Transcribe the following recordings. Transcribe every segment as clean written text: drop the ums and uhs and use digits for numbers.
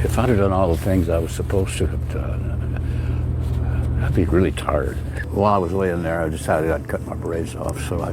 If I'd have done all the things I was supposed to have done, I'd be really tired. While I was laying there, I decided I'd cut my braids off, so I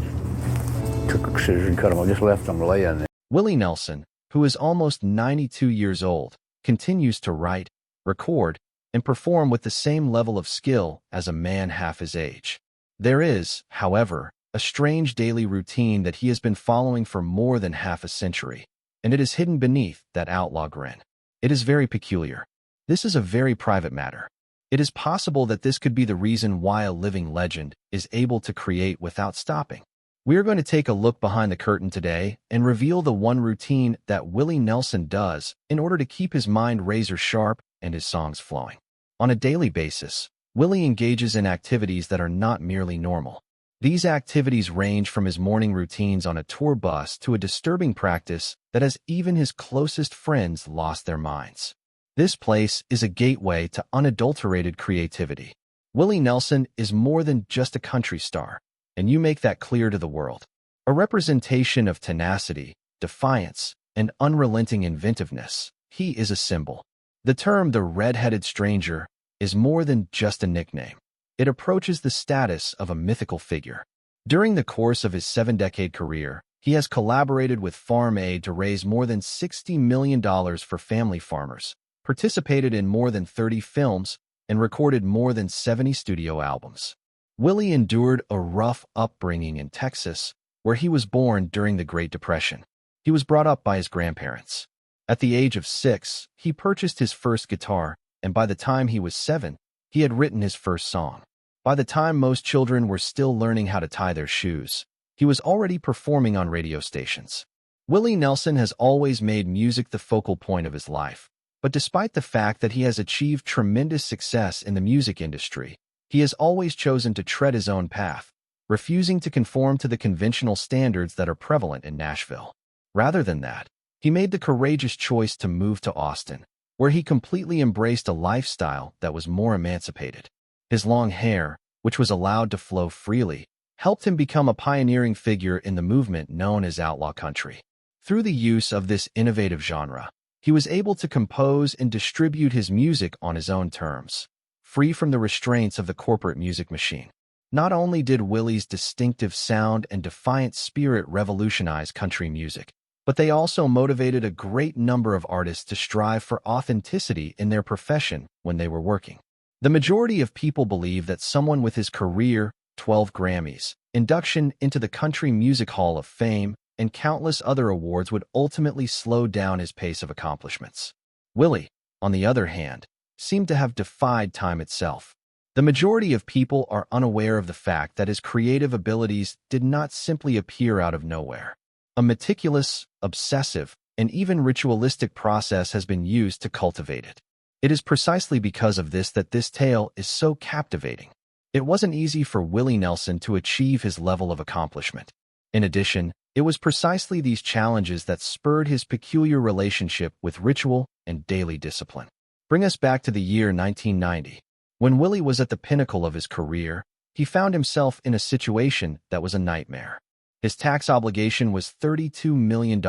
took a scissors and cut them. I just left them laying there. Willie Nelson, who is almost 92 years old, continues to write, record, and perform with the same level of skill as a man half his age. There is, however, a strange daily routine that he has been following for more than half a century, and it is hidden beneath that outlaw grin. It is very peculiar. This is a very private matter. It is possible that this could be the reason why a living legend is able to create without stopping. We are going to take a look behind the curtain today and reveal the one routine that Willie Nelson does in order to keep his mind razor sharp and his songs flowing. On a daily basis, Willie engages in activities that are not merely normal. These activities range from his morning routines on a tour bus to a disturbing practice that has even his closest friends lost their minds. This place is a gateway to unadulterated creativity. Willie Nelson is more than just a country star, and you make that clear to the world. A representation of tenacity, defiance, and unrelenting inventiveness, he is a symbol. The term the red-headed stranger is more than just a nickname. It approaches the status of a mythical figure. During the course of his 7-decade career, he has collaborated with Farm Aid to raise more than $60 million for family farmers, participated in more than 30 films, and recorded more than 70 studio albums. Willie endured a rough upbringing in Texas, where he was born during the Great Depression. He was brought up by his grandparents. At the age of 6, he purchased his first guitar, and by the time he was 7, he had written his first song. By the time most children were still learning how to tie their shoes, he was already performing on radio stations. Willie Nelson has always made music the focal point of his life, but despite the fact that he has achieved tremendous success in the music industry, he has always chosen to tread his own path, refusing to conform to the conventional standards that are prevalent in Nashville. Rather than that, he made the courageous choice to move to Austin, where he completely embraced a lifestyle that was more emancipated. His long hair, which was allowed to flow freely, helped him become a pioneering figure in the movement known as outlaw country. Through the use of this innovative genre, he was able to compose and distribute his music on his own terms, free from the restraints of the corporate music machine. Not only did Willie's distinctive sound and defiant spirit revolutionize country music, but they also motivated a great number of artists to strive for authenticity in their profession when they were working. The majority of people believe that someone with his career, 12 Grammys, induction into the Country Music Hall of Fame, and countless other awards would ultimately slow down his pace of accomplishments. Willie, on the other hand, seemed to have defied time itself. The majority of people are unaware of the fact that his creative abilities did not simply appear out of nowhere. A meticulous, obsessive, and even ritualistic process has been used to cultivate it. It is precisely because of this that this tale is so captivating. It wasn't easy for Willie Nelson to achieve his level of accomplishment. In addition, it was precisely these challenges that spurred his peculiar relationship with ritual and daily discipline. Bring us back to the year 1990. When Willie was at the pinnacle of his career, he found himself in a situation that was a nightmare. His tax obligation was $32 million,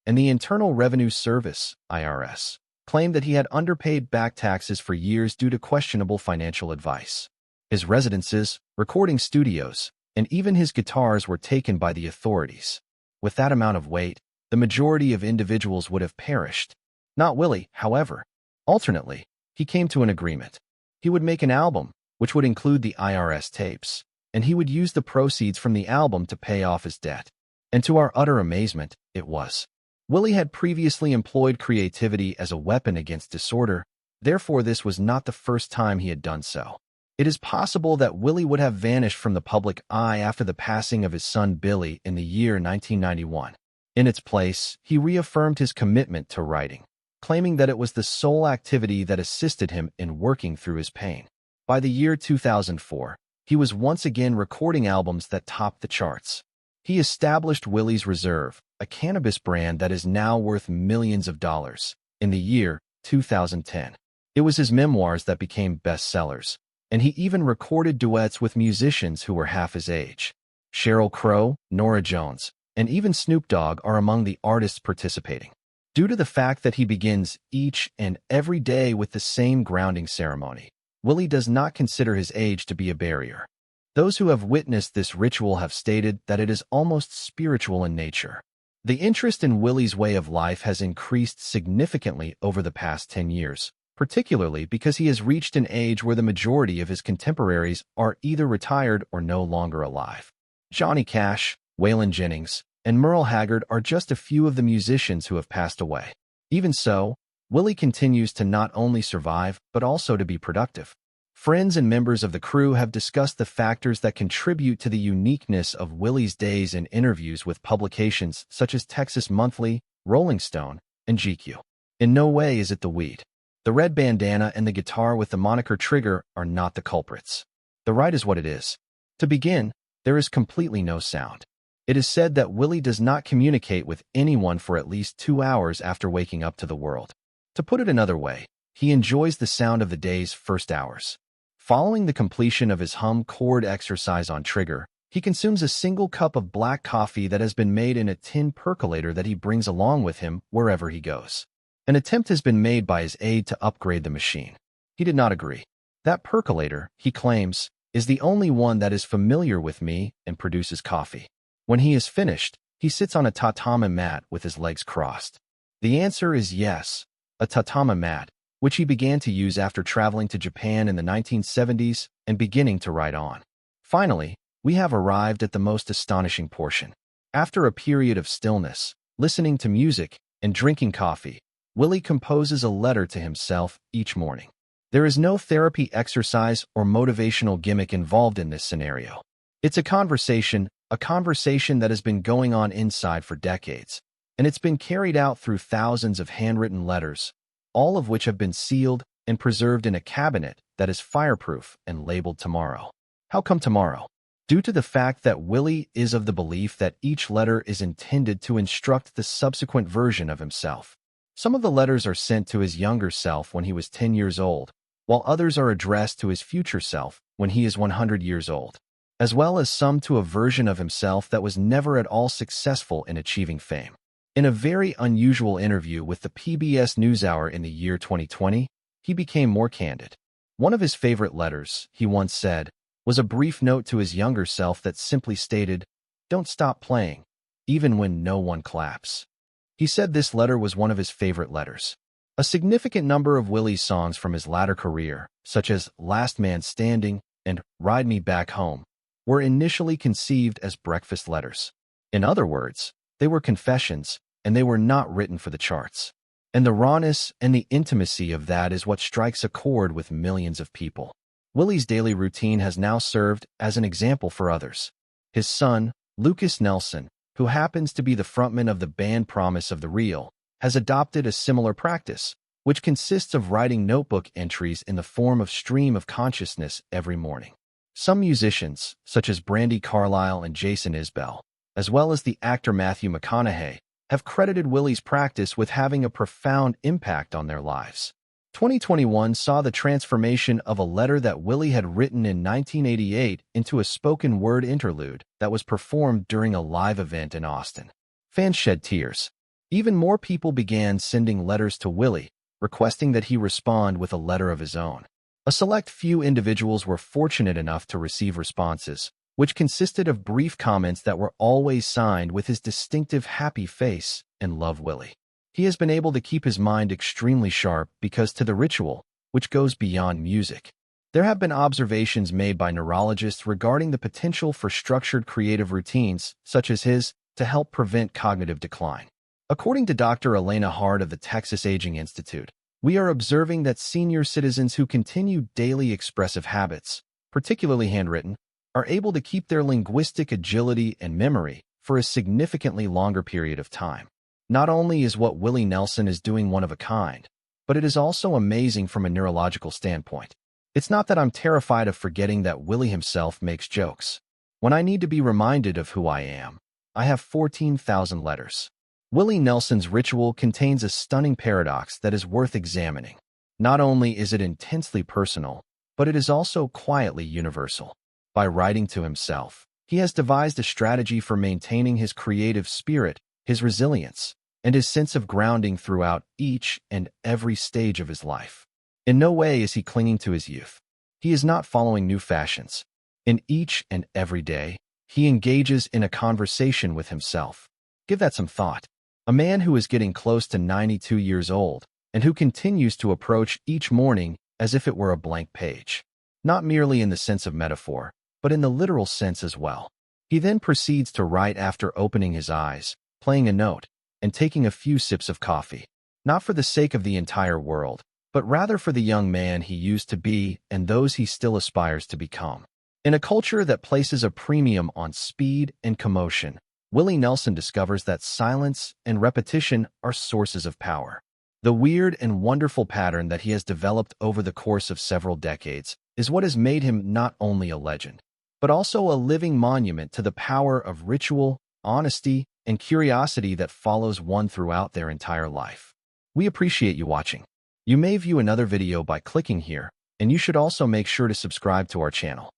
and the Internal Revenue Service, IRS, claimed that he had underpaid back taxes for years due to questionable financial advice. His residences, recording studios, and even his guitars were taken by the authorities. With that amount of weight, the majority of individuals would have perished. Not Willie, however. Alternately, he came to an agreement. He would make an album, which would include the IRS tapes, and he would use the proceeds from the album to pay off his debt. And to our utter amazement, it was. Willie had previously employed creativity as a weapon against disorder, therefore this was not the first time he had done so. It is possible that Willie would have vanished from the public eye after the passing of his son Billy in the year 1991. In its place, he reaffirmed his commitment to writing, claiming that it was the sole activity that assisted him in working through his pain. By the year 2004, he was once again recording albums that topped the charts. He established Willie's Reserve, a cannabis brand that is now worth millions of dollars, in the year 2010. It was his memoirs that became bestsellers, and he even recorded duets with musicians who were half his age. Sheryl Crow, Norah Jones, and even Snoop Dogg are among the artists participating. Due to the fact that he begins each and every day with the same grounding ceremony, Willie does not consider his age to be a barrier. Those who have witnessed this ritual have stated that it is almost spiritual in nature. The interest in Willie's way of life has increased significantly over the past 10 years, particularly because he has reached an age where the majority of his contemporaries are either retired or no longer alive. Johnny Cash, Waylon Jennings, and Merle Haggard are just a few of the musicians who have passed away. Even so, Willie continues to not only survive, but also to be productive. Friends and members of the crew have discussed the factors that contribute to the uniqueness of Willie's days in interviews with publications such as Texas Monthly, Rolling Stone, and GQ. In no way is it the weed. The red bandana and the guitar with the moniker Trigger are not the culprits. The ride is what it is. To begin, there is completely no sound. It is said that Willie does not communicate with anyone for at least 2 hours after waking up to the world. To put it another way, he enjoys the sound of the day's first hours. Following the completion of his hum chord exercise on Trigger, he consumes a single cup of black coffee that has been made in a tin percolator that he brings along with him wherever he goes. An attempt has been made by his aide to upgrade the machine. He did not agree. That percolator, he claims, is the only one that is familiar with me and produces coffee. When he is finished, he sits on a tatami mat with his legs crossed. The answer is yes, a tatami mat, which he began to use after traveling to Japan in the 1970s and beginning to write on. Finally, we have arrived at the most astonishing portion. After a period of stillness, listening to music, and drinking coffee, Willie composes a letter to himself each morning. There is no therapy exercise or motivational gimmick involved in this scenario. It's a conversation that has been going on inside for decades, and it's been carried out through thousands of handwritten letters, all of which have been sealed and preserved in a cabinet that is fireproof and labeled Tomorrow. How come tomorrow? Due to the fact that Willie is of the belief that each letter is intended to instruct the subsequent version of himself. Some of the letters are sent to his younger self when he was 10 years old, while others are addressed to his future self when he is 100 years old, as well as some to a version of himself that was never at all successful in achieving fame. In a very unusual interview with the PBS NewsHour in the year 2020, he became more candid. One of his favorite letters, he once said, was a brief note to his younger self that simply stated, "Don't stop playing, even when no one claps." He said this letter was one of his favorite letters. A significant number of Willie's songs from his latter career, such as Last Man Standing and Ride Me Back Home, were initially conceived as breakfast letters. In other words, they were confessions, and they were not written for the charts. And the rawness and the intimacy of that is what strikes a chord with millions of people. Willie's daily routine has now served as an example for others. His son, Lucas Nelson, who happens to be the frontman of the band Promise of the Real, has adopted a similar practice, which consists of writing notebook entries in the form of stream of consciousness every morning. Some musicians, such as Brandi Carlile and Jason Isbell, as well as the actor Matthew McConaughey, have credited Willie's practice with having a profound impact on their lives. 2021 saw the transformation of a letter that Willie had written in 1988 into a spoken word interlude that was performed during a live event in Austin. Fans shed tears. Even more people began sending letters to Willie, requesting that he respond with a letter of his own. A select few individuals were fortunate enough to receive responses, which consisted of brief comments that were always signed with his distinctive happy face and "Love Willie." He has been able to keep his mind extremely sharp because to the ritual, which goes beyond music. There have been observations made by neurologists regarding the potential for structured creative routines, such as his, to help prevent cognitive decline. According to Dr. Elena Hart of the Texas Aging Institute, we are observing that senior citizens who continue daily expressive habits, particularly handwritten, are able to keep their linguistic agility and memory for a significantly longer period of time. Not only is what Willie Nelson is doing one of a kind, but it is also amazing from a neurological standpoint. It's not that I'm terrified of forgetting that Willie himself makes jokes. When I need to be reminded of who I am, I have 14,000 letters. Willie Nelson's ritual contains a stunning paradox that is worth examining. Not only is it intensely personal, but it is also quietly universal. By writing to himself, he has devised a strategy for maintaining his creative spirit, his resilience, and his sense of grounding throughout each and every stage of his life. In no way is he clinging to his youth. He is not following new fashions. In each and every day, he engages in a conversation with himself. Give that some thought. A man who is getting close to 92 years old and who continues to approach each morning as if it were a blank page. Not merely in the sense of metaphor, but in the literal sense as well. He then proceeds to write after opening his eyes, playing a note, and taking a few sips of coffee. Not for the sake of the entire world, but rather for the young man he used to be and those he still aspires to become. In a culture that places a premium on speed and commotion, Willie Nelson discovers that silence and repetition are sources of power. The weird and wonderful pattern that he has developed over the course of several decades is what has made him not only a legend, but also a living monument to the power of ritual, honesty, and curiosity that follows one throughout their entire life. We appreciate you watching. You may view another video by clicking here, and you should also make sure to subscribe to our channel.